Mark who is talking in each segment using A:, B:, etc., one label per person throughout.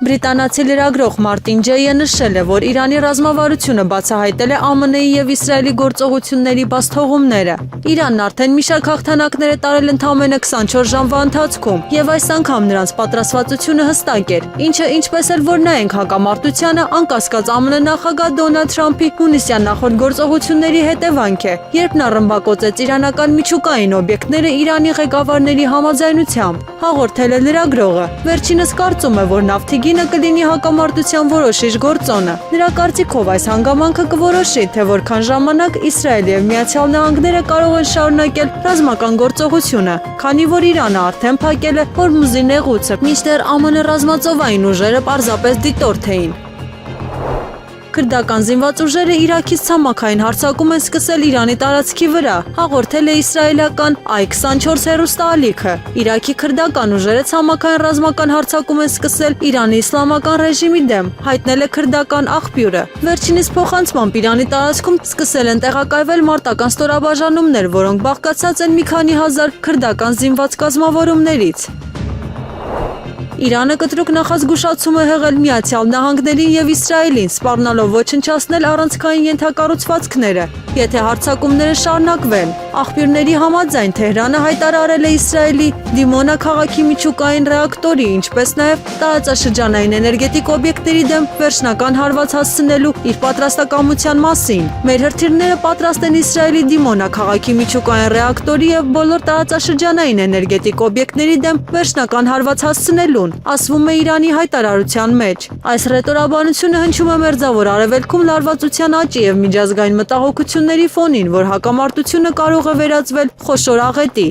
A: Բրիտանացի լրագրող Մարտին Ջեյը նշել է, որ Իրանի ռազմավարությունը բացահայտել է ԱՄՆ-ի և Իսրայելի գործողությունների բացթողումները։ Իրանն արդեն մի շարք հաղթանակներ է տարել ընդամենը 24 ժամվա ընթացքում, և այս անգամ նրանց պատրաստվածությունը հստակ էր, ինչը ինչպես էլ որ նայենք հակամարտությանը, անկասկած ԱՄՆ նախագահ Դոնալդ Թրամփի հունիսյան նախորդ գործողությունների հետևանք է, երբ նա ռմբակոծեց իրանական միջուկային օբյեկտները Իրանի ղեկավարների համաձայնությամբ, հաղորդել է լրագրողը։ Վերջինս կարծում է, որ նավթի գինը կլինի հակամարտության որոշիչ գործոնը։ Նրա կարծիքով այս հանգամանքը կորոշի, թե որքան ժամանակ Իսրայելը և Միացյալ Նահանգները կարող են շարունակել ռազմական գործողությունը, քանի որ Իրանը արդեն փակել է Հորմուզի նեղուցը, մինչդեռ ԱՄՆ ռազմածովային ուժերը պարզապես դիտորդ էին։ Քրդական զինված ուժերը Իրաքից ցամաքային հարձակում են սկսել Իրանի տարածքի վրա, հաղորդել է իսրայելական I-24 հեռուստաալիքը։ Իրաքի քրդական ուժերը ցամաքային ռազմական հարձակում են սկսել Իրանի իսլամական ռեժիմի դեմ, հայտնել է քրդական աղբյուրը։ Վերջինիս փոխանցմամբ Իրանի տարածքում սկսել են տեղակայվել մարտական ստորաբաժանումներ, որոնք բաղկացած են մի քանի հազար քրդական զինված կազմավորումներից։ Իրանը կտրուկ նախազգուշացում է եղել Միացյալ Նահանգներին և Իսրայելին, սպառնալով ոչնչացնել առանցքային ենթակառուցվածքները, եթե հարձակումները շարունակվեն։ Աղբյուրների համաձայն Թեհրանը հայտարարել է Իսրայելի Դիմոնա քաղաքի միջուկային ռեակտորի, ինչպես նաև տարածաշրջանային էներգետիկ օբյեկտների դեմ վերջնական հարված հասցնելու իր պատրաստակամության մասին։ Մեր հրթիռները պատրաստ են Իսրայելի Դիմոնա քաղաքի միջուկային ռեակտորի և բոլոր տարածաշրջանային էներգետիկ օբյեկտների դեմ վերջնական հարված հասցնելուն, ասվում է Իրանի հայտարարության մեջ։ Այս ռետորաբանությունը հնչում է Մերձավոր Արևելքում լարվածության աճի և միջազգային մտահոգությունների ֆոնին, որ հակամարտությունը կարող է վերածվել խոշոր աղետի։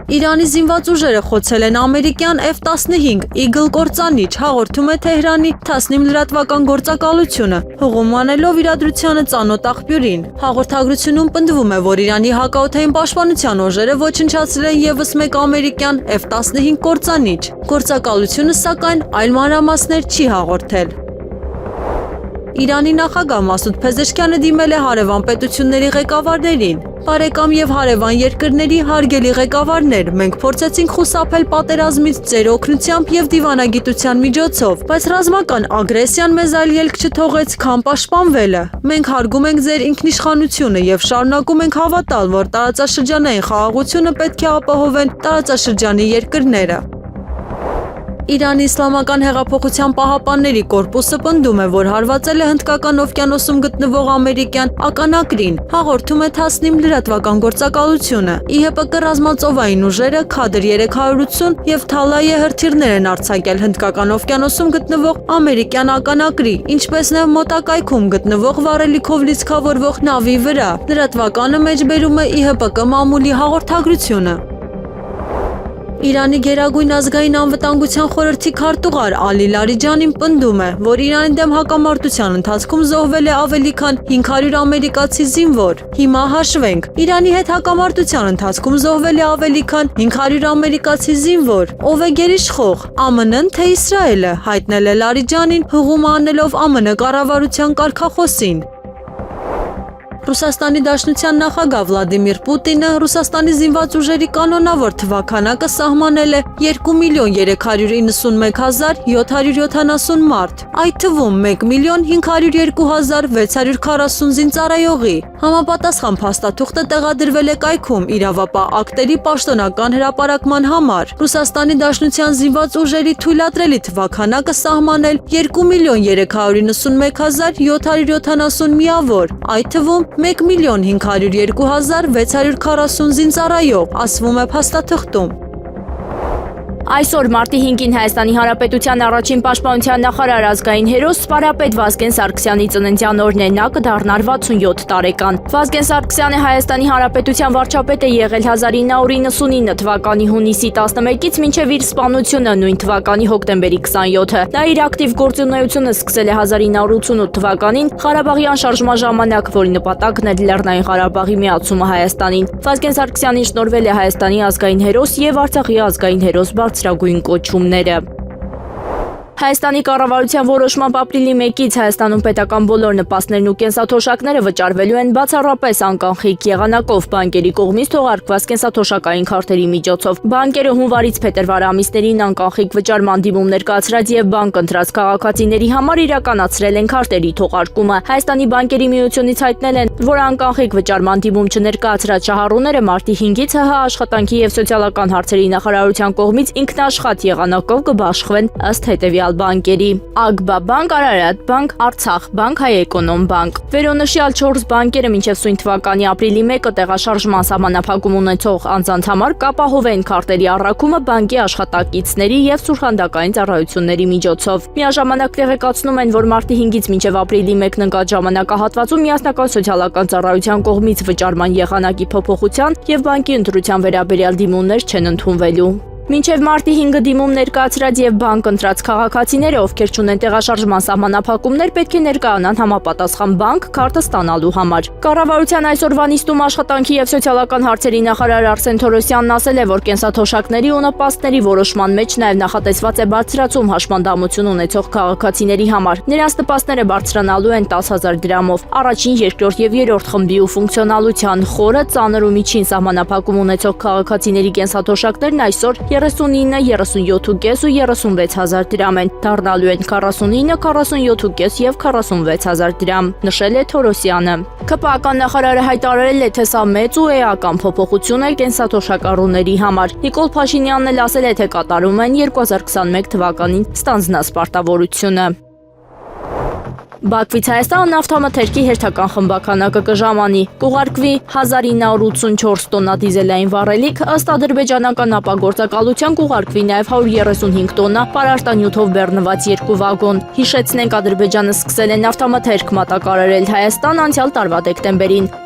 A: Իրանի զինված ուժերը խոցել են ամերիկյան F-15 Eagle կործանիչ, հաղորդում է Թեհրանի Թասնիմ լրատվական գործակալությունը, հղում անելով իրադրությանը ծանոթ աղբյուրին։ Հաղորդագրությունում պնդվում է, որ Իրանի հակաօդային պաշտպանության ուժերը ոչնչացրել են ևս մեկ ամերիկյան F-15 կործանիչ։ Գործակալությունը, սակայն, այլ մանրամասներ չի հաղորդել։ Իրանի նախագահ Մասուդ Փեզեշքյանը դիմել է հարևան պետությունների ղեկավարներին։ Բարեկամ և հարևան երկրների հարգելի ղեկավարներ, մենք փորձեցինք խուսափել պատերազմից ձեր օգնությամբ և դիվանագիտության միջոցով, բայց ռազմական ագրեսիան մեզ այլ ելք չթողեց, քան պաշտպանվելը։ Մենք հարգում ենք ձեր ինքնիշխանությունը և շարունակում ենք հավատալ, որ տարածաշրջանային խաղաղությունը պետք է ապահովեն տարածաշրջանի երկրները։ Իրանի Իսլամական հեղափոխության պահապանների կորպուսը պնդում է, որ հարվածել է Հնդկական օվկիանոսում գտնվող ամերիկյան ականակրին, հաղորդում է Թասնիմ լրատվական գործակալությունը։ ԻՀՊԿ ռազմածովային ուժերը Քադր 380 և Թալայե հրթիռներ են արձակել Հնդկական օվկիանոսում գտնվող ամերիկյան ականակրի, ինչպես նաև մոտակայքում գտնվող վառելիքով լիցքավորվող նավի վրա։ Լրատվականը մեջբերում է ԻՀՊԿ մամուլի հաղորդագրությունը։ Իրանի Գերագույն ազգային անվտանգության խորհրդի քարտուղար Ալի Լարիջանին պնդում է, որ Իրանի դեմ հակամարտության ընթացքում զոհվել է ավելի քան 500 ամերիկացի զինվոր։ Հիմա հաշվենք, Իրանի հետ հակամարտության ընթացքում զոհվել է ավելի քան 500 ամերիկացի զինվոր։ Ով է գերիշխող, ԱՄՆ-ն թե Իսրայելը, հայտնել է Լարիջանին, հղում անելով ԱՄՆ կառավարության կարգախոսին։ Ռուսաստանի Դաշնության նախագահ Վլադիմիր Պուտինը Ռուսաստանի զինված ուժերի կանոնավոր թվաքանակը սահմանել է 2.391.770 մարդ, այդ թվում 1.502.640 զինծառայողի։ Համապատասխան փաստաթուղթը տեղադրվել է կայքում իրավապահ ակտերի պաշտոնական հրապարակման համար։ Ռուսաստանի Դաշնության զինված ուժերի թույլատրելի թվաքանակը սահմանել 2.391.770 միավոր, այդ թվում 1.502.640 զինծառայող, ասվում է փաստաթղթում։
B: Այսօր մարտի 5-ին Հայաստանի Հանրապետության առաջին պաշտպանության նախարար ազգային հերոս սպարապետ Վազգեն Սարգսյանի ծննդյան օրն է, նա կդառնար 67 տարեկան։ Վազգեն Սարգսյանը Հայաստանի Հանրապետության վարչապետ է եղել 1999 թվականի հունիսի 11-ից մինչև իր սպանությունը նույն թվականի հոկտեմբերի 27-ը։ Նա իր ակտիվ գործունեությունը սկսել է 1988 թվականին Ղարաբաղի անշարժման ժամանակ, որի նպատակն էր Լեռնային Ղարաբաղի միացումը Հայաստանին։ Վազգեն Սարգսյանին շնորհվել է Հայաստանի ազգային հերոս և Արցախի ազգային հերոս բարձրագույն կոչումները։ Հայաստանի կառավարության որոշմամբ ապրիլի 1-ից Հայաստանում պետական բոլոր նպաստներն ու կենսաթոշակները վճարվելու են բացառապես անկանխիկ եղանակով բանկերի կողմից թողարկված կենսաթոշակային քարտերի միջոցով։ Բանկերը հունվարից փետրվար ամիսներին անկանխիկ վճարման դիմումներ կացրած եւ բանկ ընտրած քաղաքացիների համար իրականացրել են քարտերի թողարկումը։ Հայաստանի բանկերի միությունից հայտնել են, որ անկանխիկ վճարման դիմում չներկայացրած շահառուները մարտի 5-ից ՀՀ աշխատանքի եւ սոցիալական հարցերի նախարարության կողմից ինքնաշխատ եղանակով կբաշխվեն ըստ հետեւյալ բանկերի. Ագբա բանկ, Արարատ բանկ, Արցախ բանկ, Հայ-Էկոնոմ բանկ։ Վերոնշյալ 4 բանկերը մինչև սույն թվականի ապրիլի 1-ը տեղաշարժման սահմանափակում ունեցող անձանց համար կապահովեն քարտերի առաքումը բանկի աշխատակիցների եւ սուրհանդակային ծառայությունների միջոցով։ Միաժամանակ տեղեկացնում են, որ մարտի 5-ից մինչև ապրիլի 1-ն ընկած ժամանակահատվածում միասնական սոցիալական ծառայության կողմից վճարման եղանակի փոփոխության եւ բանկի ընտրության վերաբերյալ դիմումներ չեն ընդունվելու։ Մինչև մարտի 5-ը դիմում ներկայացրած եւ բանկ ընտրած քաղաքացիները, ովքեր չունեն տեղաշարժման սահմանափակումներ, պետք է ներկայանան համապատասխան բանկ քարտը ստանալու համար։ Կառավարության այսօրվա նիստում աշխատանքի եւ սոցիալական հարցերի նախարար Արսեն Թորոսյանն ասել է, որ կենսաթոշակների ու նպաստների որոշման մեջ նաեւ նախատեսված է բարձրացում հաշմանդամություն ունեցող քաղաքացիների համար։ Նրանց նպաստները բարձրանալու են 10,000 դրամով։ Առաջին, երկրորդ եւ երրորդ խմբի ու ֆունկցիոնալության խորը, ծանր ու միջին սահմանափակում ունեցող քաղաքացիների կենսաթոշակներն այսօր 39, 37,5 ու 36,000 դրամ են, դառնալու են 49, 47,5 եւ 46,000 դրամ, նշել է Թորոսյանը։ ԿՊԱ-ական նախարարը հայտարարել է, թե սա մեծ ու էական փոփոխություն է կենսաթոշակառուների համար։ Նիկոլ Փաշինյանն էլ ասել է, թե կատարում են 2021 թվականին ստանձնասպարտավորությունը։ Բաքվից Հայաստան նավթամթերքի հերթական խմբականակը կժամանի, կուղարկվի 1984 տոննա դիզելային վառելիք, ըստ ադրբեջանական ապագործակալության կուղարկվի նաև 135 տոննա պարարտանյութով բեռնված 2 վագոն։ Հիշեցնենք, Ադրբեջանը սկսել է նավթամթերք մատակարարել Հայաստան անցյալ տարվա դեկտեմբերին։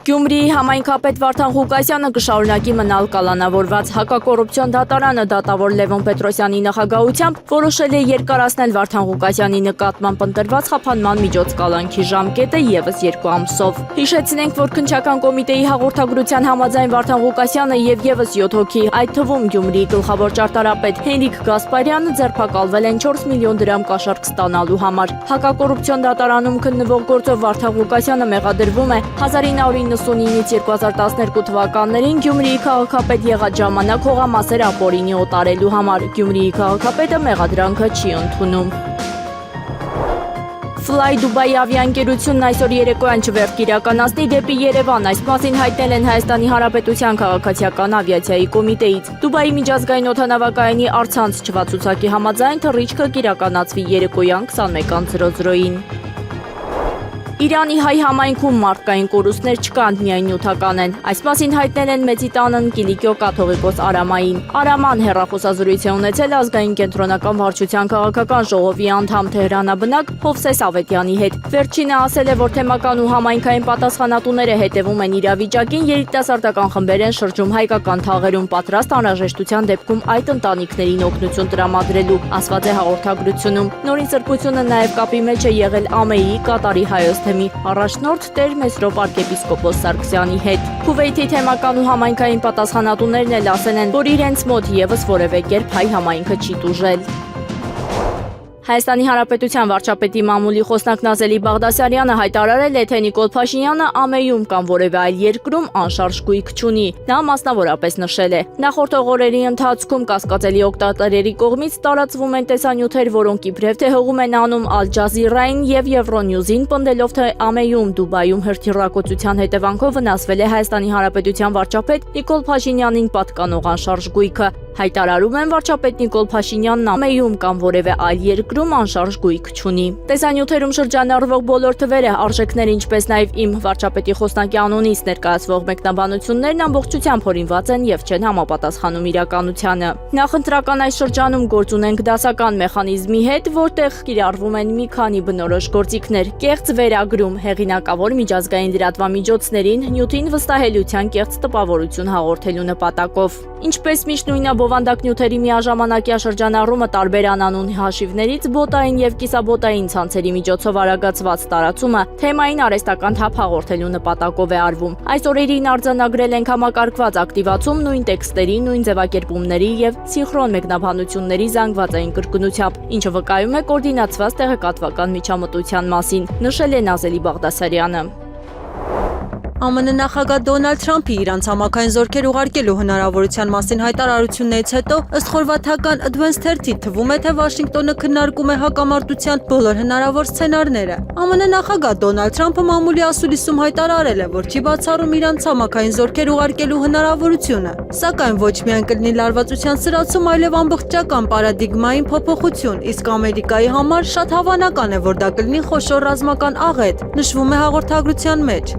B: Գյումրիի համայնքապետ Վարդան Ղուկասյանը կշարունակի մնալ կալանավորված։ Հակակոռուպցիոն դատարանը դատավոր Լևոն Պետրոսյանի նախագահությամբ որոշել է երկարացնել Վարդան Ղուկասյանի նկատմամբ ընտրված խափանման միջոց կալանքի ժամկետը եւս 2 ամսով։ Հիշեցնենք, որ քննչական կոմիտեի հաղորդագրության համաձայն Վարդան Ղուկասյանը եւ եւս 7 հոգի, այդ թվում Գյումրիի գլխավոր ճարտարապետ Հենրիկ Գասպարյանը ձերբակալվել են 4 միլիոն դրամ կաշառք ստանալու համար։ Հակակոռուպցիոն դատարանում քննվող գործով Վարդան Ղուկասյանը մեղադրվում է 1999-ից 2012 թվականներին Գյումրիի քաղաքապետ եղած ժամանակ հողամասեր ապօրինի օտարելու համար։ Գյումրիի քաղաքապետը մեղադրանքը չի ընդունում։ Fly Dubai ավիաընկերությունն այսօր երեկոյան չվերթ կիրականացնի դեպի Երևան, այս մասին հայտնել են Հայաստանի Հանրապետության քաղաքացիական ավիացիայի կոմիտեից։ Դուբայի միջազգային օդանավակայանի առցանց չվացուցակի համաձայն թռիչքը կիրականացվի երեկոյան 21:00-ին։ Իրանի հայ համայնքում մարդկային կորուստներ չկան, միայն նյութական են։ Այս մասին հայտնել են Մեծիտանն Կիլիկիո կաթողիկոս Արամային։ Արաման հեռախոսազրույց է ունեցել ազգային կենտրոնական վարչության քաղաքական ժողովի անդամ Թեհրանաբնակ Հովսես Ավետյանի հետ։ Վերջինը ասել է, որ թեմական ու համայնքային պատասխանատուները հետևում են իրավիճակին, երիտասարդական խմբեր են շրջում հայկական թաղերում, պատրաստ անհրաժեշտության դեպքում այդ ընտանիքներին օգնություն տրամադրելու, ասված է հաղորդագրությունում։ Նորին սրբությունը նաև կապի մեջ է եղել ԱՄԷ-ի Կատարի հայոց թեմի առաջնորդ Տեր Մեսրոպ arczepiskopos Սարգսյանի հետ։ Քուվեյթի թեմական ու համայնքային պատասխանատուներն էլ ասել են, որ իրենց մոտ եւս որևէ կերպ հայ համայնքը չի տուժել։ Հայաստանի Հանրապետության վարչապետի մամուլի խոսնակ Նազելի Բաղդասարյանը հայտարարել է, թե Նիկոլ Փաշինյանը ԱՄԷ-ում կամ որևէ այլ երկրում անշարժ գույք չունի։ Նա մասնավորապես նշել է. նախորդ օրերի ընթացքում կասկածելի օգտատերերի կողմից տարածվում են տեսանյութեր, որոնք իբրև թե հողում են անում Al Jazeera-ին եւ Euronews-ին, պնդելով, թե ԱՄԷ-ում Դուբայում հրթիռակոծության հետևանքով վնասվել է Հայաստանի Հանրապետության վարչապետ Նիկոլ Փաշինյանին պատկանող անշարժ գույքը։ Հայտարարում են, վարչապետ Նիկոլ Փաշինյանն ԱՄԷ-ում կամ որևէ այլ երկրում անշարժ գույք չունի։ Տեսանյութերում շրջանառվող բոլոր թվերը, արժեքները, ինչպես նաև իմ վարչապետի խոսնակի անունից ներկայացվող մեկնաբանություններն ամբողջությամբ հորինված են եւ չեն համապատասխանում իրականությանը։ Նախընտրական այս շրջանում գործ ունենք դասական մեխանիզմի հետ, որտեղ կիրառվում են մի քանի բնորոշ գործիքներ՝ կեղծ վերագրում, հեղինակավոր միջազգային լրատվամիջոցներին նյութին վստահելիության կեղծ տպավորություն հաղորդելու նպատակով։ Ինչպես միշտ նույնաբովանդակ նյութերի միաժամանակյա շրջանառումը տարբեր անանուն հաշիվներից բոտային եւ կիսաբոտային ցանցերի միջոցով արագացված տարածումը թեմային արհեստական թափ հաղորդելու նպատակով է արվում։ Այս օրերին արձանագրել ենք համակարգված ակտիվացում նույն տեքստերի, նույն ձևակերպումների եւ սինխրոն մեկնաբանությունների զանգվածային կրկնությամբ, ինչը վկայում է կոորդինացված տեղեկատվական միջամտության մասին, նշել է Նազելի Բաղդասարյանը։
A: ԱՄՆ նախագահ Դոնալդ Թրամփի իրանց համակային զորքեր ուղարկելու հնարավորության մասին հայտարարություններից հետո ըստ խորվաթական Advance 30 թվում է, թե Վաշինգտոնը քննարկում է հակամարտության բոլոր հնարավոր սցենարները։ ԱՄՆ նախագահ Դոնալդ Թրամփը մամուլի ասուլիսում հայտարարել է, որ չի բացառում իրանց համակային զորքեր ուղարկելու հնարավորությունը, սակայն ոչ միայն կլինի լարվածության սրացում, այլև ամբողջական պարադիգմային փոփոխություն, իսկ Ամերիկայի համար շատ հավանական է, որ դա կլինի խոշոր ռազմական աղետ, նշվում է հաղորդագրության մեջ։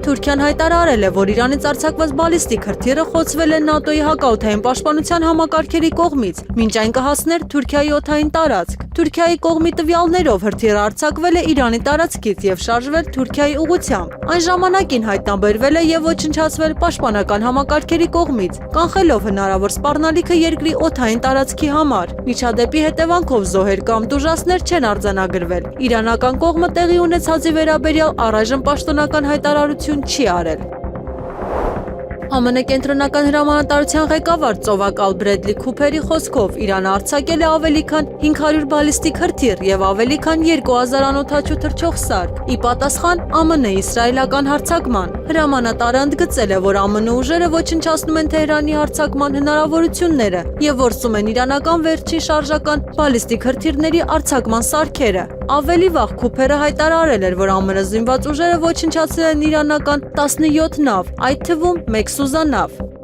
A: Թուրքիան հայտարարել է, որ Իրանից արձակված բալիստիկ հրթիռը խոցվել է ՆԱՏՕ-ի հակաօդային պաշտպանության համակարգերի կողմից, մինչ այն կհասներ Թուրքիայի օդային տարածք։ Թուրքիայի կողմի տվյալներով հրթիռը արձակվել է Իրանի տարածքից եւ շարժվել Թուրքիայի ուղղությամբ։ Այն ժամանակին հայտնաբերվել է եւ ոչնչացվել պաշտպանական համակարգերի կողմից, կանխելով հնարավոր սպառնալիքը երկրի օդային տարածքի համար։ Միջադեպի հետևանքով զոհեր կամ տուժածներ չեն արձանագրվել։ Իրանական կողմը տեղի ունեցածի վերաբերյալ առայժմ պաշտոնական հայտարարություն չի արել։ ԱՄՆ կենտրոնական հրամանատարության ղեկավար ծովակալ Բրեդլի Քուփերի խոսքով Իրանը արձակել է ավելի քան 500 բալիստիկ հրթիռ եւ ավելի քան 2000 անօդաչու թռչող սարք՝ ի պատասխան ԱՄՆ-իսրայելական հարձակման։ Հրամանատարը ընդգծել է, որ ԱՄՆ ուժերը ոչնչացնում են Թեհրանի հարձակման հնարավորությունները եւ որսում են իրանական վերջին շարժական բալիստիկ հրթիռների արձակման սարքերը։ Ավելի վաղ Քուփերը հայտարարել էր, որ ԱՄՆ զինված ուժերը ոչնչացրել են իրանական 17 նավ, այդ թվում 1 սուզանավ։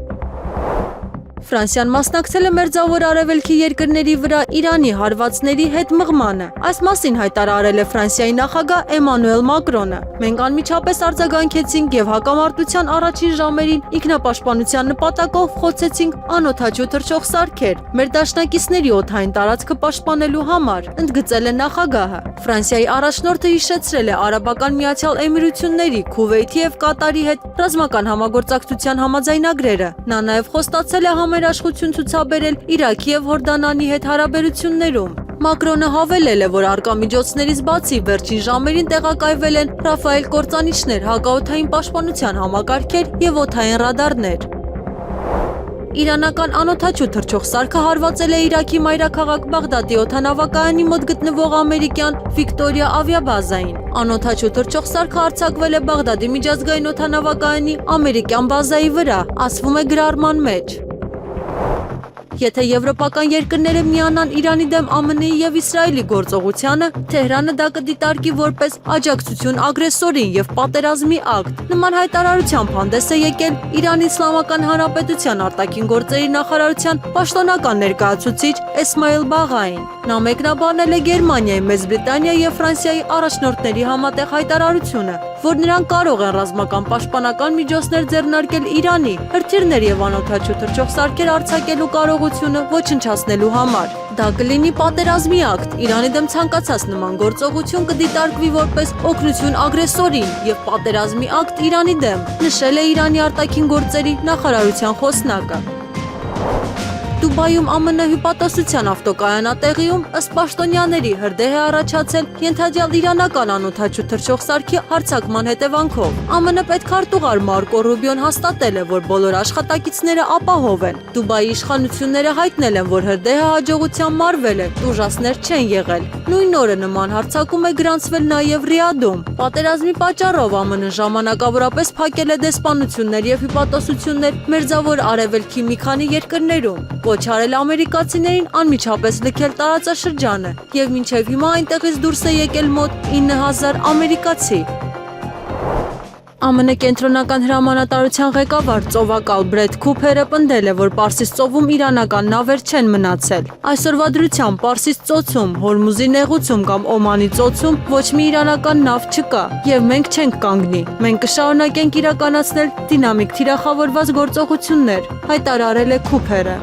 A: Ֆրանսիան մասնակցել է Մերձավոր Արևելքի երկրների վրա Իրանի հարվածների հետ մղմանը։ Այս մասին հայտարարել է Ֆրանսիայի նախագահ Էմանուել Մակրոնը։ Մենք անմիջապես արձագանքեցինք եւ հակամարտության առաջին ժամերին ինքնապաշտպանության նպատակով խոցեցինք անօդաչու թռչող սարքեր մեր դաշնակիցների օդային տարածքը պաշտպանելու համար, ընդգծել է նախագահը։ Ֆրանսիայի առաջնորդը հիշեցրել է Արաբական Միացյալ Էմիրությունների, Քուվեյթի եւ Կատարի հետ ռազմական համագործակցության համաձայնագրերը։ Նա նաեւ խոստացել է համերաշխություն ցուցաբերել Իրաքի եւ Հորդանանի հետ հարաբերություններում։ Մակրոնը հավելել է, որ արկա միջոցներից բացի վերջին ժամերին տեղակայվել են Ռաֆայել կործանիչներ, հակաօդային պաշտպանության համակարգեր եւ օդային ռադարներ։ Իրանական անօդաչու թռչող սարքը հարվածել է Իրաքի մայրաքաղաք Բաղդադի օդանավակայանի մոտ գտնվող ամերիկյան Վիկտորիա ավիաբազային։ Անօդաչու թռչող սարքը արձակվել է Բաղդադի միջազգային օդանավակայանի ամերիկյան բազայի վրա, ասվում է գրառման մեջ։ Եթե եվրոպական երկրները միանան Իրանի դեմ ԱՄՆ-ի եւ Իսրայելի գործողությանը, Թեհրանը դա կդիտարկի որպես աջակցություն ագրեսորին եւ պատերազմի ակտ։ Նման հայտարարությամբ հանդես է եկել Իրանի Իսլամական Հանրապետության արտաքին գործերի նախարարության պաշտոնական ներկայացուցիչ Էսմայել Բաղային։ Նա մեկնաբանել է Գերմանիայի, Մեծ Բրիտանիայի եւ Ֆրանսիայի առաջնորդների համատեղ հայտարարությունը, որ նրանք կարող են ռազմական պաշտպանական միջոցներ ձեռնարկել Իրանի հրթիռներ եւ անօդաչու թռչող սարքեր արձակելու կարողությունը ոչնչացնելու համար։ Դա կլինի պատերազմի ակտ։ Իրանի դեմ ցանկացած նման գործողություն կդիտարկվի որպես օգնություն ագրեսորին եւ պատերազմի ակտ Իրանի դեմ, նշել է Իրանի արտաքին գործերի նախարարության խոսնակը։ Դուբայում ԱՄՆ հյուպատոսության ավտոկայանատեղիում ըստ պաշտոնյաների հրդեհ է առաջացել ենթադրյալ իրանական անօդաչու թռչող սարքի հարձակման հետևանքով։ ԱՄՆ պետքարտուղար Մարկո Ռուբիոն հաստատել է, որ բոլոր աշխատակիցները ապահով են։ Դուբայի իշխանությունները հայտնել են, որ հրդեհը հաջողությամբ մարվել է, տուժածներ չեն եղել։ Նույն օրը նման հարձակում է գրանցվել նաև Ռիադում։ Պատերազմի պատճառով ԱՄՆ ժամանակավորապես փակել է դեսպանություններ եւ հյուպատոսություններ Մերձավոր Արևելքի մի քանի երկրներում։ Ոչ արել ամերիկացիներին անմիջապես լքել տարածաշրջանը եւ մինչեւ հիմա այնտեղից դուրս է եկել մոտ 9000 ամերիկացի։ ԱՄՆ կենտրոնական հրամանատարության ղեկավար ծովակալ Բրեդ Քուփերը պնդել է, որ Պարսից ծովում իրանական նավեր չեն մնացել։ Այսօրվա դրությամբ Պարսից ծոցում, Հորմուզի նեղուցում կամ Օմանի ծոցում ոչ մի իրանական նավ չկա եւ մենք չենք կանգնի։ Մենք կշարունակենք իրականացնել դինամիկ թիրախավորված գործողություններ, հայտարարել է Քուփերը։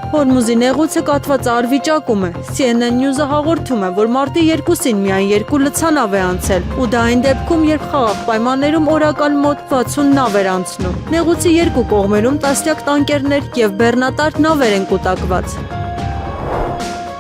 A: Հորմուզի նեղուցը կաթված արվիճակում է։ CNN News-ը հաղորդում է, որ մարտի 2-ին միայն 2 լցանավ է անցել, ու դա այն դեպքում, երբ խաղաղ պայմաններում օրական մոտ 60 նավ էր անցնում։ Նեղուցի երկու կողմերում տասնյակ տանկերներ եւ բեռնատար նավեր են կուտակված։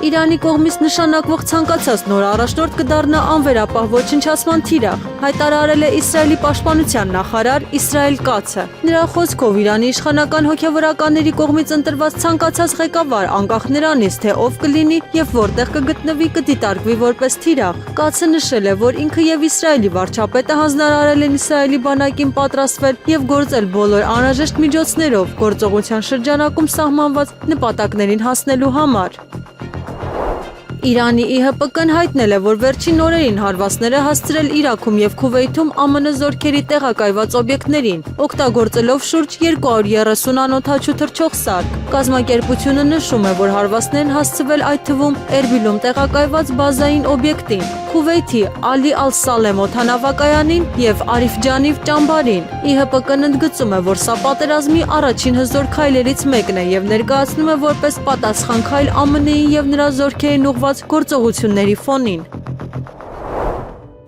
A: Իրանի կողմից նշանակվող ցանկացած նոր առաջնորդ կդառնա անվերապահ ոչնչացման թիրախ, հայտարարել է Իսրայելի պաշտպանության նախարար Իսրայել Կացը։ Նրա խոսքով Իրանի իշխանական հոգևորականների կողմից ընտրված ցանկացած ղեկավար, անկախ նրանից, թե ով կլինի եւ որտեղ կգտնվի, կդիտարկվի որպես թիրախ։ Կացը նշել է, որ ինքը եւ Իսրայելի վարչապետը հանձնարարել են Իսրայելի բանակին պատրաստվել եւ գործել բոլոր անհրաժեշտ միջոցներով գործողության շրջանակում սահմանված նպատակներին հասնելու համար։ Իրանի ԻՀՊԿ-ն հայտնել է, որ վերջին օրերին հարվածներ է հասցրել Իրաքում եւ Քուվեյթում ԱՄՆ զորքերի տեղակայված օբյեկտներին, օգտագործելով շուրջ 230 անօդաչու թռչող սարք։ Կազմակերպությունը նշում է, որ հարվածներն հասցվել այդ թվում Էրբիլում տեղակայված բազային օբյեկտին, Քուվեյթի Ալի Ալ-Սալեմ օդանավակայանին եւ Արիֆ Ջանիվ ճամբարին։ ԻՀՊԿ-ն ընդգծում է, որ սա պատերազմի առաջին հզոր քայլերից մեկն է եւ ներկայացնում է որպես պատասխան քայլ ԱՄՆ-ի եւ նրա զորքերին ուղղված գործողությունների ֆոնին։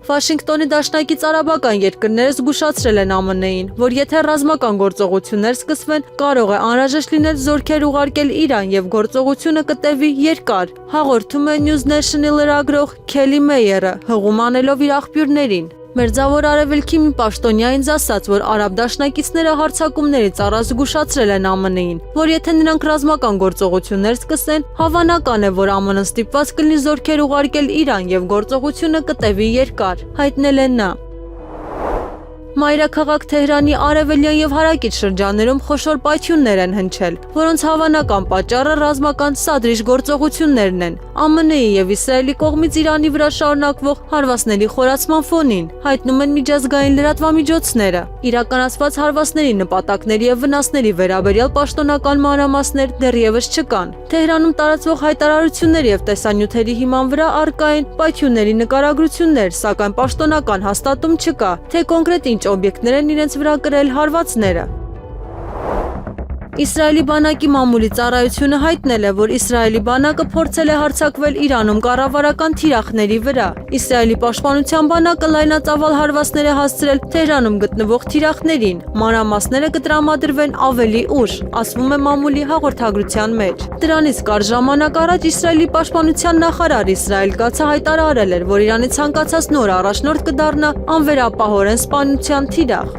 A: Վաշինգտոնի դաշնակից արաբական երկրները զգուշացրել են ԱՄՆ-ին, որ եթե ռազմական գործողություններ սկսվեն, կարող է անհրաժեշտ լինել զորքեր ուղարկել Իրան եւ գործողությունը կտևի երկար, հաղորդում է News National լրագրող Քելի Մեյերը, հղում անելով իր աղբյուրներին։ Մերձավոր Արևելքի մի պաշտոնյա ինձ ասաց, որ արաբ դաշնակիցները հարձակումներից առ զգուշացրել են ԱՄՆ-ին, որ եթե նրանք ռազմական գործողություններ սկսեն, հավանական է, որ ԱՄՆ-ն ստիպված կլինի զորքեր ուղարկել Իրան եւ գործողությունը կտևի երկար, հայտնել է նա։ Մայրաքաղաք Թեհրանի արևելյան եւ հարակից շրջաններում խոշոր պայթյուններ են հնչել, որոնց հավանական պատճառը ռազմական սադրիչ գործողություններն են, ԱՄՆ-ի եւ Իսրայելի կողմից Իրանի վրա շարունակվող հարվածների խորացման ֆոնին, հայտնում են միջազգային լրատվամիջոցները։ Իրականացված հարվածների նպատակների եւ վնասների վերաբերյալ պաշտոնական մանրամասներ դեռևս չկան։ Թեհրանում տարածվող հայտարարություններ եւ տեսանյութերի հիման վրա առկա են պայթյունների նկարագրություններ, սակայն պաշտոնական հաստատում չկա, թե կոնկրետ ինչ օբյեկտներ են իրենց վրա կրել հարվածները։ Իսրայելի բանակի մամուլի ծառայությունը հայտնել է, որ Իսրայելի բանակը փորձել է հարձակվել Իրանում կառավարական թիրախների վրա։ Իսրայելի պաշտպանության բանակը լայնածավալ հարվածներ է հասցրել Թեհրանում գտնվող թիրախներին։ Մանրամասները կտրամադրվեն ավելի ուշ, ասվում է մամուլի հաղորդագրության մեջ։ Դրանից կարճ ժամանակ առաջ Իսրայելի պաշտպանության նախարար Իսրայել Կացը հայտարարել էր, որ Իրանի ցանկացած նոր առաջնորդ կդառնա անվերապահորեն սպանության թիրախ։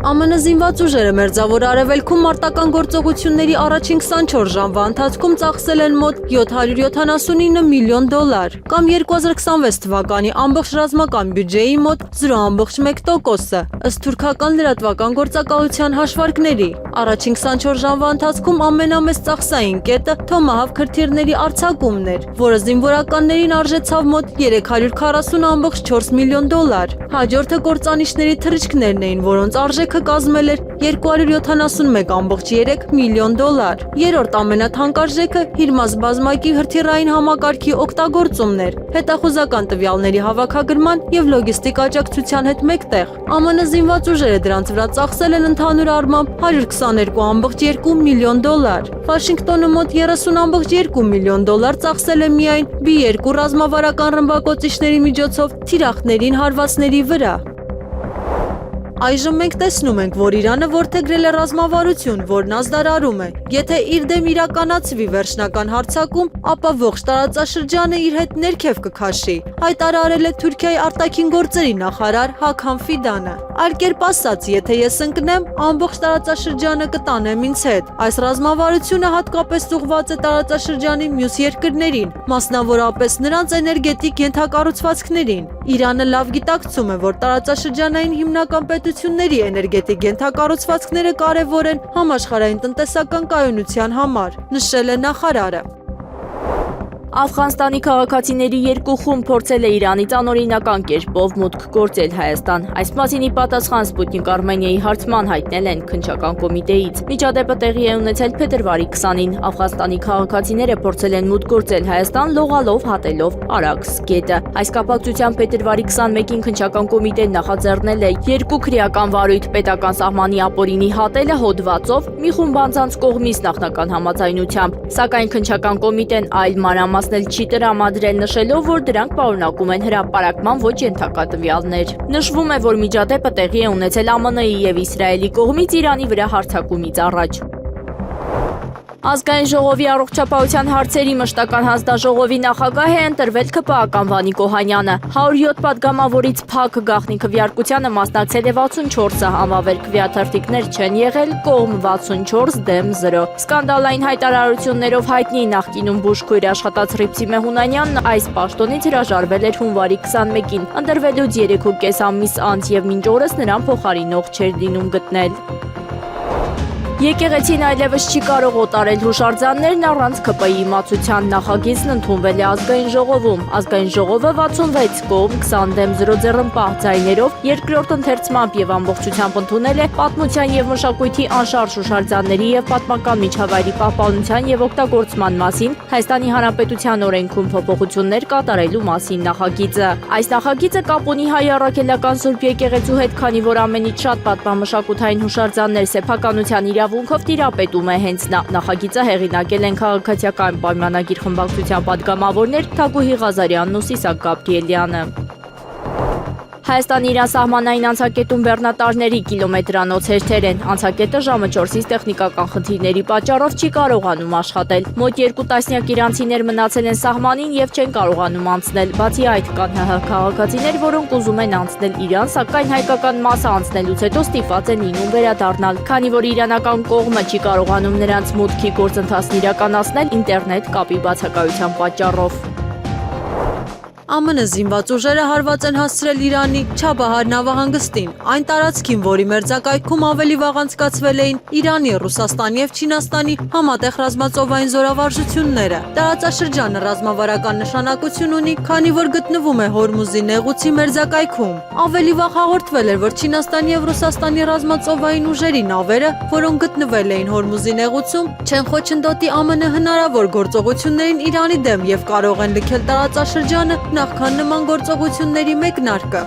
A: ԱՄՆ զինված ուժերը Մերձավոր Արևելքում մարտական գործողությունների առաջին 24 ժամվա ընթացքում ծախսել են մոտ $779 միլիոն, կամ 2026 թվականի ամբողջ ռազմական բյուջեի մոտ 0.1%-ը, ըստ թուրքական լրատվական գործակալության հաշվարկների։ Առաջին 24 ժամվա ընթացքում ամենամեծ ծախսային կետը Թոմահավք հրթիռների արձակումն էր, որը զինվորականներին արժեցավ մոտ $340.4 միլիոն։ Հաջորդը կործանիչների թռիչքներն էին, որոնց արժեքը կազմել էր $271.3 միլիոն։ Երրորդ ամենաթանկարժեքը Հիրմազ բազմակի հրթիռային համակարգի օգտագործումն էր, հետախուզական տվյալների հավաքագրման եւ լոգիստիկ աջակցության հետ մեկտեղ։ ԱՄՆ զինված ուժերը դրանց վրա ծախսել են ընդհանուր առմամբ $122.2 միլիոն։ Վաշինգտոնը մոտ $30.2 միլիոն ծախսել է միայն B-2 ռազմավարական ռմբակոծիչների միջոցով թիրախներին հարվածների վրա։ Այժմ մենք տեսնում ենք, որ Իրանը որդեգրել է ռազմավարություն, որն ազդարարում է։ Եթե իր դեմ իրականացվի վերջնական հարձակում, ապա ողջ տարածաշրջանը իր հետ ներքև կքաշի, հայտարարել է Թուրքիայի արտաքին գործերի նախարար Հաքամ Ֆիդանը։ Այլ կերպ ասած, եթե ես ընկնեմ, ամբողջ տարածաշրջանը կտանեմ ինձ հետ։ Այս ռազմավարությունը հատկապես ուղղված է տարածաշրջանի մյուս երկրներին, մասնավորապես նրանց էներգետիկ ենթակառուցվածքներին։ Իրանը լավ գիտակցում է, որ տարածաշրջանային հիմնական պետությունների էներգետիկ ենթակառուցվածքները կարևոր են համաշխարհային տնտեսական կայունության համար, նշել է նախարարը։
B: Աֆղանստանի քաղաքացիների երկու խումբ փորձել է Իրանից անօրինական կերպով մուտք գործել Հայաստան։ Այս մասին ի պատասխան Սպուտնիկ Արմենիայի հարցման հայտնել են քննչական կոմիտեից։ Միջադեպը տեղի է ունեցել փետրվարի 20-ին։ Աֆղանստանի քաղաքացիները փորձել են մուտք գործել Հայաստան լողալով հատելով Արաքս գետը։ Այս կապակցությամբ փետրվարի 21-ին քննչական կոմիտեն նախաձեռնել է երկու քրեական վարույթ պետական սահմանի ապօրինի հատելը հոդվածով մի խումբ անձանց կողմից նախնական համաձայնությամբ, սակայն քննչական կոմիտեն այլ մանրամասներ չի տրամադրել, նշելով, որ դրանք պարունակում են հրապարակման ոչ ենթակա տվյալներ։ Նշվում է, որ միջադեպը տեղի է ունեցել ԱՄՆ-ի եւ Իսրայելի կողմից Իրանի վրա հարձակումից առաջ։ Ազգային ժողովի առողջապահության հարցերի մշտական հանձնաժողովի նախագահ է ընտրվել ՔՊԱ-ական Վանիկ Օհանյանը։ 107 պատգամավորից փակ գաղտնի քվեարկությանը մասնակցել է 64-ը, անվավեր քվեաթերթիկներ չեն եղել, կողմ 64 դեմ 0։ Սկանդալային հայտարարություններով հայտնի նախկինում բուժքույր աշխատած Ռիփսի Մեհունանյանն այս պաշտոնից հրաժարվել էր հունվարի 21-ին, ընտրվելուց 3.5 ամիս անց եւ մինչ օրս նրան փոխարինող չէր լինում գտնել։ Եկեղեցին այլևս չի կարող օտարել հուշարձաններն առանց ՔՊ-ի իմացության, նախագիծն ընդունվել է ազգային ժողովում։ Ազգային ժողովը 66 կողմ 20 դեմ 0 ձեռնպահ ձայներով երկրորդ ընթերցմամբ եւ ամբողջությամբ ընդունել է պատմության եւ մշակույթի անշարժ հուշարձանների եւ պատմական միջավայրի պահպանության եւ օգտագործման մասին Հայաստանի Հանրապետության օրենքում փոփոխություններ կատարելու մասին նախագիծը։ Այս նախագիծը կապ ունի հայ առաքելական Սուրբ եկեղեցու հետ, քանի որ ամենից շատ պատմամշակութային հուշարձաններ սեփականության իրավունքով տիրապետում է հենց նա։ Նախագիծը հեղինակել են քաղաքացիական պայմանագիր խմբակցության падգամավորներ Թագուհի Ղազարյանն ու Սիսակ Գաբրիելյանը։ Հայաստանի-Իրան սահմանային անցակետում բեռնատարների կիլոմետրանոց հերթեր են։ Անցակետը ժամը 4-ից տեխնիկական խնդիրների պատճառով չի կարողանում աշխատել։ Մոտ 2 տասնյակ իրանցիներ մնացել են սահմանին եւ չեն կարողանում անցնել։ Բացի այդ, կան ՀՀ քաղաքացիներ, որոնք ուզում են անցնել Իրան, սակայն հայկական մասը անցնելուց հետո ստիպված են լինում վերադառնալ, քանի որ իրանական կողմը չի կարողանում նրանց մուտքի գործընթացն իրականացնել ինտերնետ կապի բացակայության պատճառով։
A: ԱՄՆ զինված ուժերը հարված են հասցրել Իրանի Չաբահար նավահանգստին, այն տարածքին, որի մերձակայքում ավելի վաղ անցկացվել էին Իրանի, Ռուսաստանի եւ Չինաստանի համատեղ ռազմածովային զորավարժությունները։ Տարածաշրջանը ռազմավարական նշանակություն ունի, քանի որ գտնվում է Հորմուզի նեղուցի մերձակայքում։ Ավելի վաղ հաղորդվել էր, որ Չինաստանի եւ Ռուսաստանի ռազմածովային ուժերի նավերը, որոնք գտնվել էին Հորմուզի նեղուցում, չեն խոչընդոտի ԱՄՆ հնարավոր գործողություններին Իրանի դեմ եւ կարող են լքել տարածաշրջանը նախքան նման գործողությունների մեկնարկը։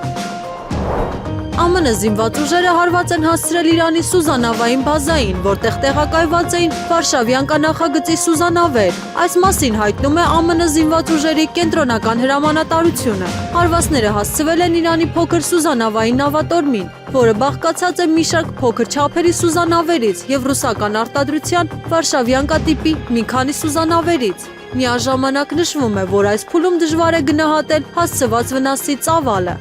A: ԱՄՆ զինված ուժերը հարված են հասցրել Իրանի Սուզանավային բազային, որտեղ տեղակայված էին Վարշավյան կանախագծի սուզանավեր։ Այս մասին հայտնում է ԱՄՆ զինված ուժերի կենտրոնական հրամանատարությունը։ Հարվածները հասցվել են Իրանի փոքր սուզանավային նավատորմին, որը բաղկացած է մի շարք փոքր չափերի սուզանավերից եւ ռուսական արտադրության Վարշավյանկա տիպի մի քանի սուզանավերից։ Միաժամանակ նշվում է, որ այս փուլում դժվար է գնահատել հասցված վնասի ծավալը։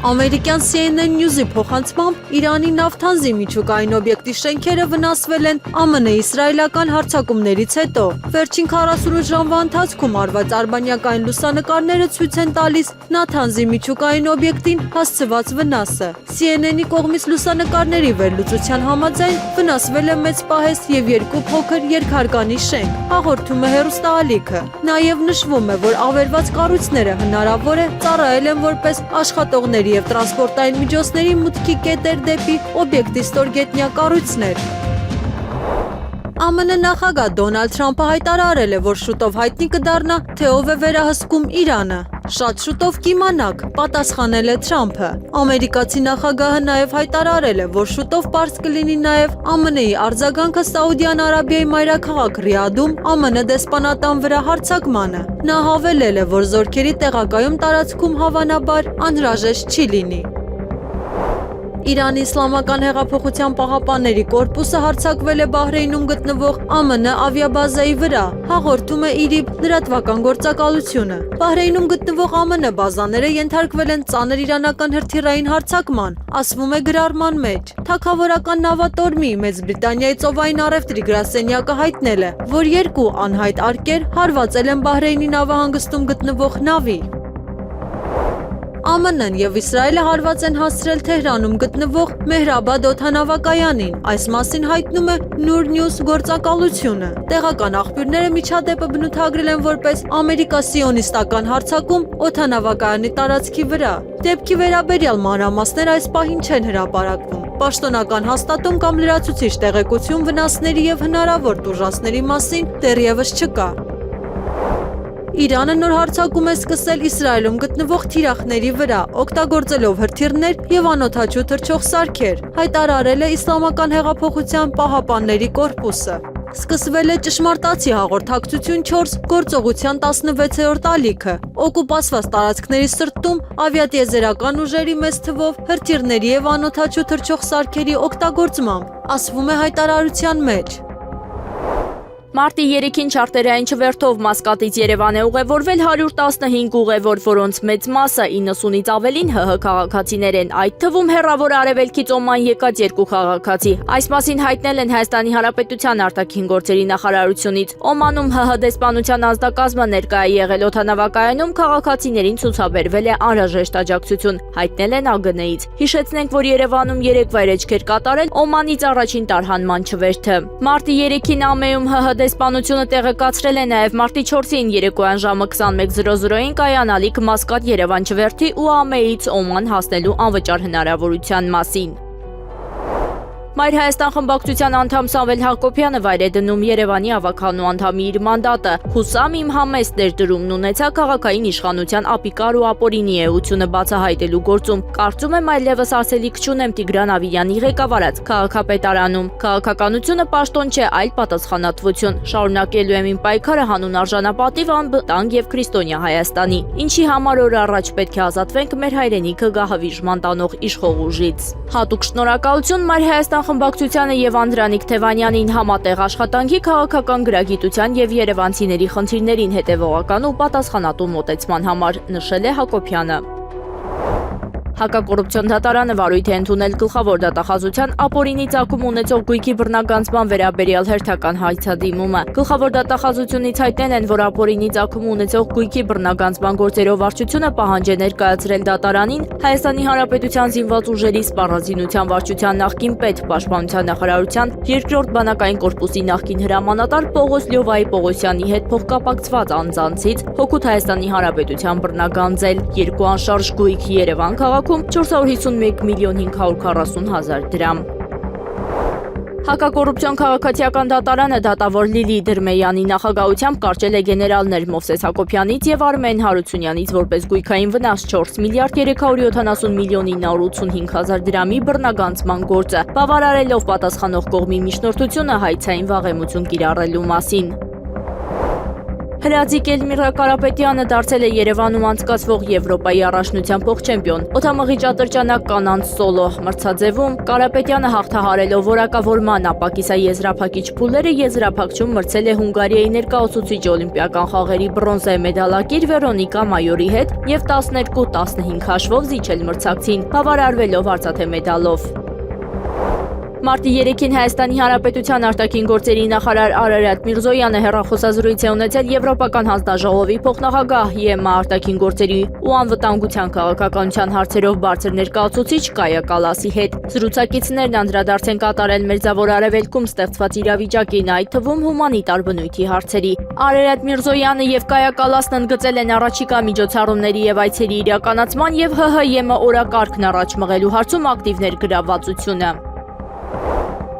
A: Ամերիկյան CNN News-ի փոխանցմամբ Իրանի Նավթանզի միջուկային օբյեկտի շենքերը վնասվել են ԱՄՆ-իսրայելական հարձակումներից հետո։ Վերջին 48 ժամվա ընթացքում արված արբանյակային լուսանկարները ցույց են տալիս Նաթանզի միջուկային օբյեկտին հասցված վնասը։ CNN-ի կողմից լուսանկարների վերլուծության համաձայն վնասվել է մեծ պահեստ եւ 2 փոքր երկհարկանի շենք, հաղորդում է հեռուստաալիքը։ Նաեւ նշվում է, որ ավերված կառույցները հնարավոր է ծառայել են որպես աշխատողների եւ տրանսպորտային միջոցների մուտքի կետեր դեպի օբյեկտի ստորգետնյա կառույցներ։ ԱՄՆ նախագահ Դոնալդ Թրամփը հայտարարել է, որ շուտով հայտնի կդառնա, թե ով է վերահսկում Իրանը։ Շատ շուտով կիմանաք, պատասխանել է Թրամփը։ Ամերիկացի նախագահը նաև հայտարարել է, որ շուտով պարզ կլինի նաև ԱՄՆ-ի արձագանքը Սաուդյան Արաբիայի մայրաքաղաք Ռիադում ԱՄՆ դեսպանատան վրա հարձակմանը։ Նա հավելել է, որ զորքերի տեղակայում տարածքում հավանաբար անհրաժեշտ չի լինի։ Իրանի Իսլամական հեղափոխության պահապանների կորպուսը հարձակվել է Բահրեյնում գտնվող ԱՄՆ ավիաբազայի վրա, հաղորդում է ԻՐԻԲ լրատվական գործակալությունը։ Բահրեյնում գտնվող ԱՄՆ բազաները ենթարկվել են ծանր իրանական հրթիռային հարձակման, ասվում է գրառման մեջ։ Թագավորական նավատորմի Մեծ Բրիտանիայի ծովային առևտրի գրասենյակը հայտնել է, որ 2 անհայտ արկեր հարվածել են Բահրեյնի նավահանգստում գտնվող նավի։ ԱՄՆ-ն եւ Իսրայելը հարված են հասցրել Թեհրանում գտնվող Մեհրաբադ օդանավակայանին։ Այս մասին հայտնում է Nur News գործակալությունը։ Տեղական աղբյուրները միջադեպը բնութագրել են որպես ամերիկա-սիոնիստական հարձակում օդանավակայանի տարածքի վրա։ Դեպքի վերաբերյալ մանրամասներ այս պահին չեն հրապարակվում։ Պաշտոնական հաստատում կամ լրացուցիչ տեղեկություն վնասների եւ հնարավոր տուժածների մասին դեռևս չկա։ Իրանը նոր հարձակում է սկսել Իսրայելում գտնվող թիրախների վրա, օգտագործելով հրթիռներ եւ անօդաչու թռչող սարքեր, հայտարարել է Իսլամական հեղափոխության պահապանների կորպուսը։ Սկսվել է ճշմարտացի հաղորդակցություն 4 գործողության 16-րդ ալիքը։ Օկուպացված տարածքների սրտում ավիատիեզերական ուժերի մեծ թվով հրթիռների եւ անօդաչու թռչող սարքերի օգտագործմամբ, ասվում է հայտարարության մեջ։
B: Մարտի 3-ին չարտերային չվերթով Մասկատից Երևան է ուղևորվել 115 ուղևոր, որոնց մեծ մասը 90-ից ավելին ՀՀ քաղաքացիներ են, այդ թվում հեռավոր արևելքից Օման եկած 2 քաղաքացի։ Այս մասին հայտնել են Հայաստանի Հանրապետության արտաքին գործերի նախարարությունից։ Օմանում ՀՀ դեսպանության անձնակազմը ներկա է եղել օդանավակայանում, քաղաքացիներին ցուցաբերվել է անհրաժեշտ աջակցություն, հայտնել են ԱԳՆ-ից։ Հիշեցնենք, որ Երևանում 3 վայրեջք էր կատարել Օմանից առաջին տարհանման չվերթը։ Մարտի 3-ին ԱՄԷ-ում ՀՀ դեսպանությունը տեղեկացրել է նաև մարտի 4-ին երեկոյան ժամը 21:00-ին կայանալիք Մասկատ-Երևան չվերթի ու ԱՄԷ-ից Օման հասնելու անվճար հնարավորության մասին։ Մայր Հայաստան խմբակցության անդամ Սամվել Հակոբյանը վայր է դնում Երևանի ավականու անդամի իր մանդատը։ Հուսամ իմ համեստ ներդրումն ունեցա քաղաքային իշխանության ապիկար ու ապօրինի էությունը բացահայտելու գործում։ Կարծում եմ այլևս ասելիք չունեմ Տիգրան Ավիյանի ղեկավարած քաղաքապետարանում։ Քաղաքականությունը պաշտոն չէ, այլ պատասխանատվություն։ Շարունակելու եմ իմ պայքարը հանուն արժանապատիվ, անվտանգ եւ քրիստոնյա Հայաստանի, ինչի համար օր առաջ պետք է ազատվենք մեր հայրենիքը գահավիժման տանող իշխող ուժից։ Հատուկ շնորհակալություն Մայր Հայաստան խմբակցությանը եւ Անդրանիկ Թևանյանին համատեղ աշխատանքի քաղաքական գրագիտության եւ երևանցիների խնդիրներին հետեւողական ու պատասխանատու մոտեցման համար, նշել է Հակոբյանը։ Հակակոռուպցիոն դատարանը վարույթ է ընդունել գլխավոր դատախազության ապօրինի ծագում ունեցող գույքի բռնագանձման վերաբերյալ հերթական հայցադիմումը։ Գլխավոր դատախազությունից հայտնել են, որ ապօրինի ծագում ունեցող գույքի բռնագանձման գործերով վարչությունը պահանջ է ներկայացրել դատարանին Հայաստանի Հանրապետության զինված ուժերի սպառազինության վարչության նախկին պետ, Պաշտպանության նախարարության 2-րդ բանակային կորպուսի նախկին հրամանատար Պողոս Լյովայի Պողոսյանի հետ փոխկապակցված անձանցից հօգուտ Հայաստանի Հանրապետության բռնագանձել 2 անշարժ գույք Երևան քաղաքում 451 միլիոն 540 հազար դրամ։ Հակակոռուպցիոն քաղաքացիական դատարանը դատավոր Լիլի Դրմեյանի նախագահությամբ կարճել է գեներալներ Մովսես Հակոբյանից եւ Արմեն Հարությունյանից որպես գույքային վնաս 4 միլիարդ 370 միլիոն 985 հազար դրամի բռնագանձման գործը, բավարարելով պատասխանող կողմի միջնորդությունը հայցային վաղեմություն կիրառելու մասին։ Հրաձիկ Էլմիրա Կարապետյանը դարձել է Երևանում անցկացվող Եվրոպայի առաջնության փոխչեմպիոն։ Օդամղիչ ատրճանակ կանանց սոլո մրցաձևում Կարապետյանը հաղթահարելով որակավորման ապակիսաեզրափակիչ փուլերը եզրափակչում մրցել է Հունգարիայի ներկայացուցիչ օլիմպիական խաղերի բրոնզե մեդալակիր Վերոնիկա Մայորի հետ եւ 12-15 հաշվով զիջել մրցակցին, բավարարվելով արծաթե մեդալով։ Մարտի 3-ին Հայաստանի Հանրապետության արտաքին գործերի նախարար Արարատ Միրզոյանը հեռախոսազրույց է ունեցել Եվրոպական հանձնաժողովի փոխնախագահ ԵՄ արտաքին գործերի ու անվտանգության քաղաքականության հարցերով բարձր ներկայացուցիչ Կայա Կալասի հետ։ Զրուցակիցներն անդրադարձ են կատարել Մերձավոր Արևելքում ստեղծված իրավիճակին, այդ թվում հումանիտար բնույթի հարցերի։ Արարատ Միրզոյանը եւ Կայա Կալասն ընդգծել են առաջիկա միջոցառումների եւ այցերի իրականացման եւ ՀՀ-ԵՄ օրակարգն առաջ մղելու հարցում ակտիվ ներգրավվածությունը։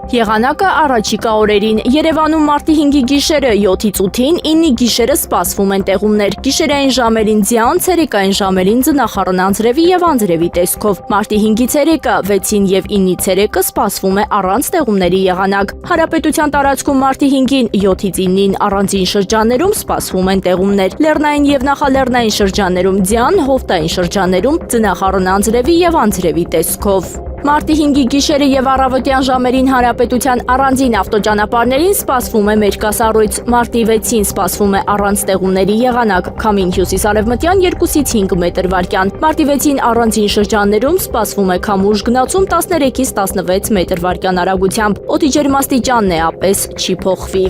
B: Եղանակը առաջիկա օրերին Երևանում մարտի 5-ի գիշերը 7-ից 8-ին, 9-ի գիշերը սպասվում են տեղումներ, գիշերային ժամերին ձյան, ցերեկային ժամերին ձնախառն անձրևի եւ անձրևի տեսքով։ Մարտի 5-ի ցերեկը 6-ին եւ 9-ի ցերեկը սպասվում է առանց տեղումների եղանակ։ Հանրապետության տարածքում մարտի 5-ին 7-ից 9-ին առանձին շրջաններում սպասվում են տեղումներ։ Լեռնային եւ նախալեռնային շրջաններում ձյան, հովտային շրջաններում ձնախառն անձրևի եւ անձրևի տեսքով։ Մարտի 5-ի գիշերը եւ առավոտյան ժամերին հանրապետության առանձին ավտոճանապարհներին սպասվում է մեջկասառույց։ Մարտի 6-ին սպասվում է առանց տեղումների եղանակ, քամին հյուսիսարևմտյան 2-ից 5 մետր/վայրկյան։ Մարտի 6-ին առանձին շրջաններում սպասվում է քամուշ գնացում 13-ից 16 մետր/վայրկյան արագությամբ։ Օդի ջերմաստիճանն է ապես չի փոխվի։